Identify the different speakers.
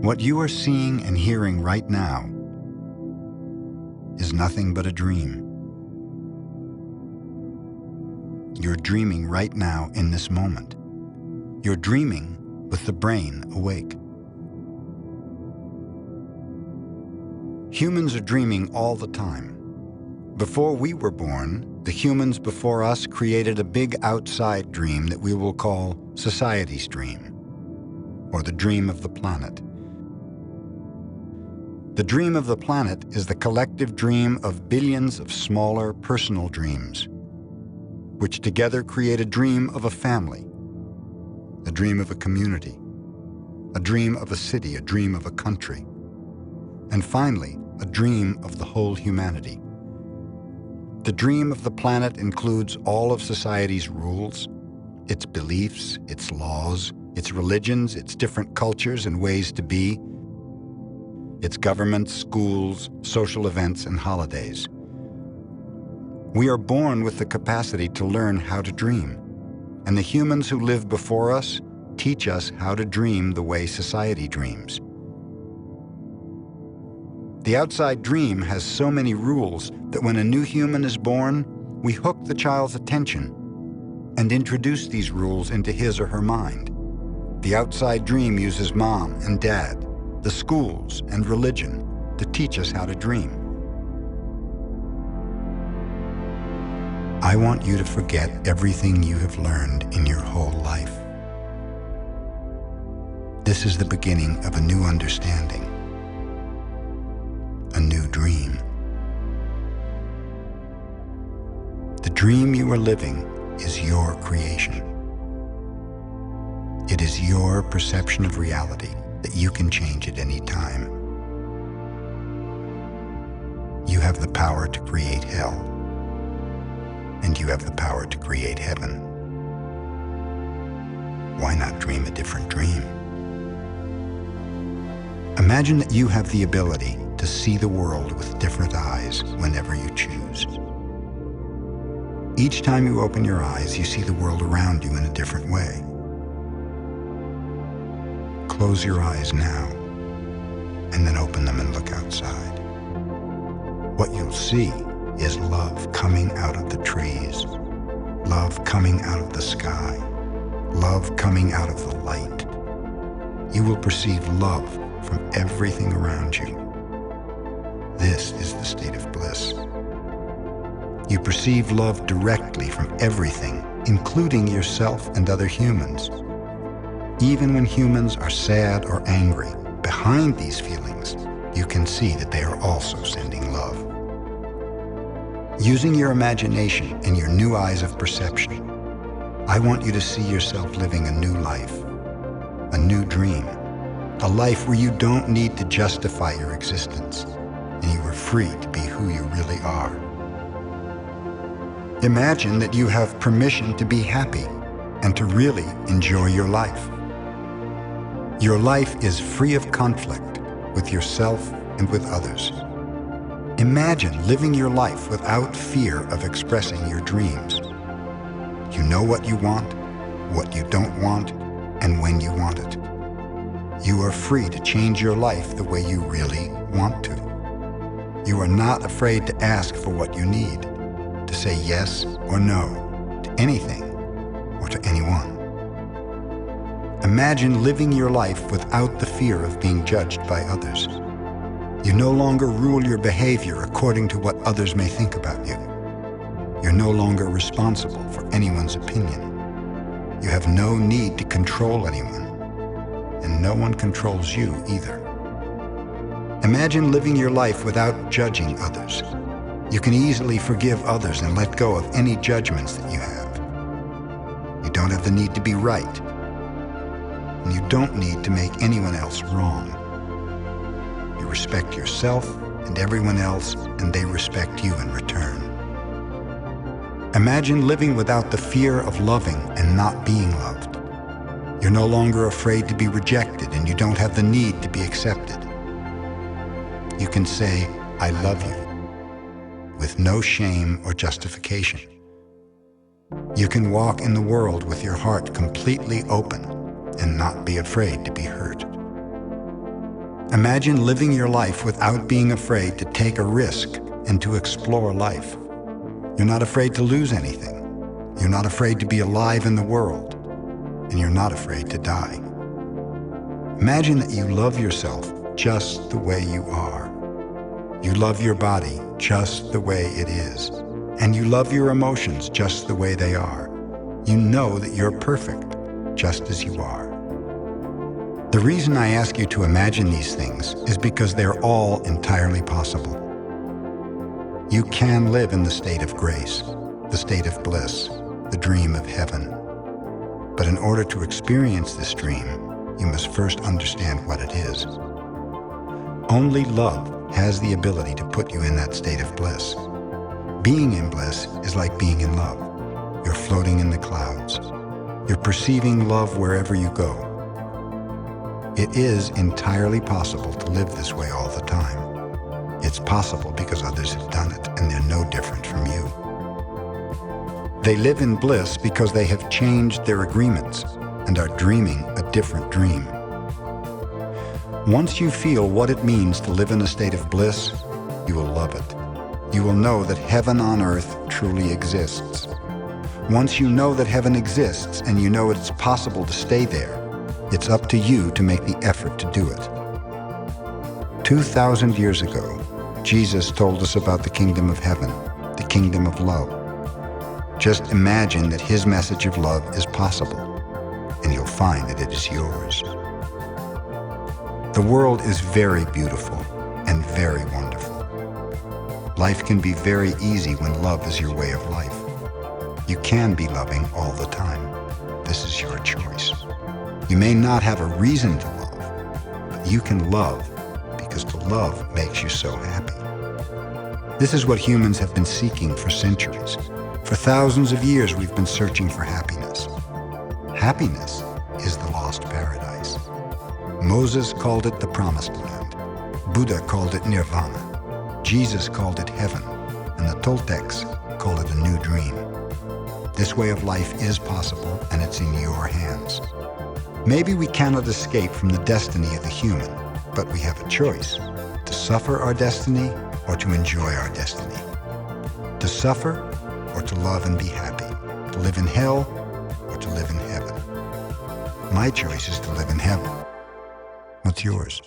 Speaker 1: What you are seeing and hearing right now is nothing but a dream. You're dreaming right now in this moment. You're dreaming with the brain awake. Humans are dreaming all the time. Before we were born, the humans before us created a big outside dream that we will call society's dream, or the dream of the planet. The dream of the planet is the collective dream of billions of smaller personal dreams, which together create a dream of a family, a dream of a community, a dream of a city, a dream of a country, and finally, a dream of the whole humanity. The dream of the planet includes all of society's rules, its beliefs, its laws, its religions, its different cultures and ways to be, its governments, schools, social events, and holidays. We are born with the capacity to learn how to dream, and the humans who live before us teach us how to dream the way society dreams. The outside dream has so many rules that when a new human is born, we hook the child's attention and introduce these rules into his or her mind. The outside dream uses mom and dad, the schools, and religion to teach us how to dream. I want you to forget everything you have learned in your whole life. This is the beginning of a new understanding, a new dream. The dream you are living is your creation. It is your perception of reality that you can change at any time. You have the power to create hell, and you have the power to create heaven. Why not dream a different dream? Imagine that you have the ability to see the world with different eyes whenever you choose. Each time you open your eyes, you see the world around you in a different way. Close your eyes now, and then open them and look outside. What you'll see is love coming out of the trees, love coming out of the sky, love coming out of the light. You will perceive love from everything around you. This is the state of bliss. You perceive love directly from everything, including yourself and other humans. Even when humans are sad or angry, behind these feelings, you can see that they are also sending love. Using your imagination and your new eyes of perception, I want you to see yourself living a new life, a new dream, a life where you don't need to justify your existence, and you are free to be who you really are. Imagine that you have permission to be happy and to really enjoy your life. Your life is free of conflict with yourself and with others. Imagine living your life without fear of expressing your dreams. You know what you want, what you don't want, and when you want it. You are free to change your life the way you really want to. You are not afraid to ask for what you need, to say yes or no to anything or to anyone. Imagine living your life without the fear of being judged by others. You no longer rule your behavior according to what others may think about you. You're no longer responsible for anyone's opinion. You have no need to control anyone, and no one controls you either. Imagine living your life without judging others. You can easily forgive others and let go of any judgments that you have. You don't have the need to be right, and you don't need to make anyone else wrong. You respect yourself and everyone else, and they respect you in return. Imagine living without the fear of loving and not being loved. You're no longer afraid to be rejected, and you don't have the need to be accepted. You can say, "I love you," with no shame or justification. You can walk in the world with your heart completely open and not be afraid to be hurt. Imagine living your life without being afraid to take a risk and to explore life. You're not afraid to lose anything. You're not afraid to be alive in the world. And you're not afraid to die. Imagine that you love yourself just the way you are. You love your body just the way it is. And you love your emotions just the way they are. You know that you're perfect just as you are. The reason I ask you to imagine these things is because they're all entirely possible. You can live in the state of grace, the state of bliss, the dream of heaven. But in order to experience this dream, you must first understand what it is. Only love has the ability to put you in that state of bliss. Being in bliss is like being in love. You're floating in the clouds. You're perceiving love wherever you go. It is entirely possible to live this way all the time. It's possible because others have done it, and they're no different from you. They live in bliss because they have changed their agreements and are dreaming a different dream. Once you feel what it means to live in a state of bliss, you will love it. You will know that heaven on earth truly exists. Once you know that heaven exists and you know it's possible to stay there, it's up to you to make the effort to do it. 2,000 years ago, Jesus told us about the kingdom of heaven, the kingdom of love. Just imagine that his message of love is possible, and you'll find that it is yours. The world is very beautiful and very wonderful. Life can be very easy when love is your way of life. You can be loving all the time. This is your choice. You may not have a reason to love, but you can love because to love makes you so happy. This is what humans have been seeking for centuries. For thousands of years, we've been searching for happiness. Happiness is the lost paradise. Moses called it the promised land. Buddha called it nirvana. Jesus called it heaven. And the Toltecs call it a new dream. This way of life is possible, and it's in your hands. Maybe we cannot escape from the destiny of the human, but we have a choice: to suffer our destiny or to enjoy our destiny. To suffer or to love and be happy. To live in hell or to live in heaven. My choice is to live in heaven. What's yours?